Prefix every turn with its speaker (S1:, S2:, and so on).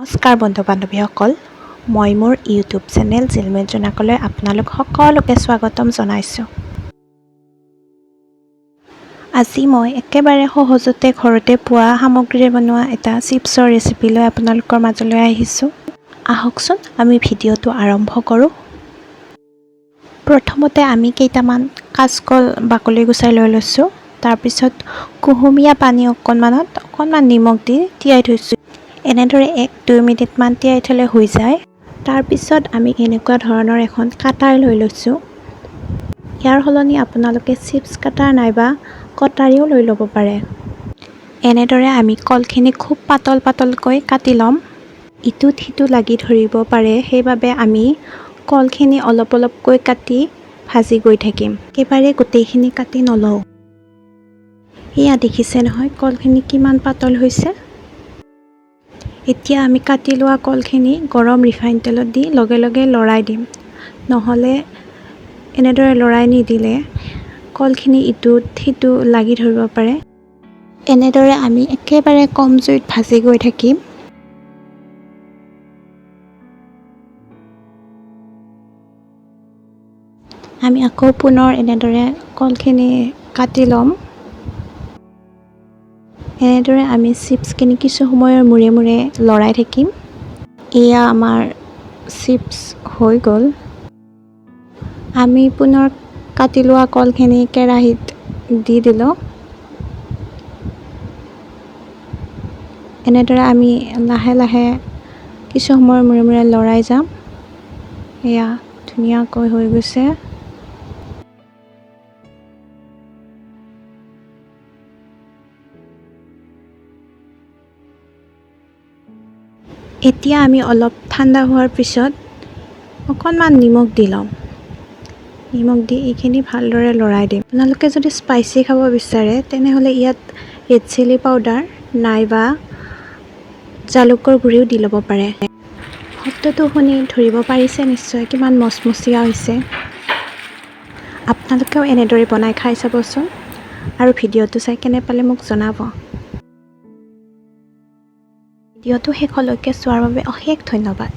S1: নমস্কাৰ বন্ধু বান্ধৱীসকল, মই মোৰ ইউটিউব চেনেল জিলমিল জোনাকলৈ আপোনালোক সকলোকে স্বাগতম জনাইছোঁ। আজি মই একেবাৰে সহজতে ঘৰতে পোৱা সামগ্ৰীৰে বনোৱা এটা চিপছৰ ৰেচিপি লৈ আপোনালোকৰ মাজলৈ আহিছোঁ। আহকচোন আমি ভিডিঅ'টো আৰম্ভ কৰোঁ। প্ৰথমতে আমি কেইটামান কাচকল বাকলি গুচাই লৈ লৈছোঁ। তাৰপিছত কুহুমীয়া পানী অকণমান নিমখ দি তিয়াই থৈছোঁ। এনেদৰে 1-2 মিনিটমান তিয়াই থ'লে হৈ যায়। তাৰপিছত আমি এনেকুৱা ধৰণৰ এখন কাটাৰ লৈ লৈছোঁ। ইয়াৰ সলনি আপোনালোকে চিপছ কাটাৰ নাইবা কটাৰীও লৈ ল'ব পাৰে। এনেদৰে আমি কলখিনি খুব পাতলকৈ কাটি ল'ম। ইটোত সিটো লাগি ধৰিব পাৰে, সেইবাবে আমি কলখিনি অলপকৈ কাটি ভাজি গৈ থাকিম। একেবাৰে গোটেইখিনি কাটি নলওঁ। এয়া দেখিছে নহয় কলখিনি কিমান পাতল হৈছে। এতিয়া আমি কাটি লোৱা কলখিনি গৰম ৰিফাইন তেলত দি লগে লৰাই দিম। নহ'লে এনেদৰে লৰাই নিদিলে কলখিনি ইটোত সিটো লাগি ধৰিব পাৰে। এনেদৰে আমি একেবাৰে কম জুইত ভাজি গৈ থাকিম। আমি আকৌ পুনৰ এনেদৰে কলখিনি কাটি ল'ম। এনেদৰে আমি চিপছখিনি কিছু সময়ৰ মূৰে লৰাই থাকিম। এয়া আমাৰ চিপছ হৈ গ'ল। আমি পুনৰ কাটি লোৱা কলখিনি কেৰাহীত দি দিলোঁ। এনেদৰে আমি লাহে কিছু সময়ৰ মূৰে লৰাই যাম। এয়া ধুনীয়াকৈ হৈ গৈছে। এতিয়া আমি অলপ ঠাণ্ডা হোৱাৰ পিছত অকণমান নিমখ দি ল'ম। নিমখ দি এইখিনি ভালদৰে লৰাই দিম। আপোনালোকে যদি স্পাইচি খাব বিচাৰে তেনেহ'লে ইয়াত ৰেড চিলি পাউডাৰ নাইবা জালুকৰ গুড়িও দি ল'ব পাৰে। শব্দটো শুনি ধৰিব পাৰিছে নিশ্চয় কিমান মচমচীয়া হৈছে। আপোনালোকেও এনেদৰে বনাই খাই চাবচোন আৰু ভিডিঅ'টো চাই কেনে পালে মোক জনাব। ভিডিঅ'টো শেষলৈকে চোৱাৰ বাবে অশেষ ধন্যবাদ।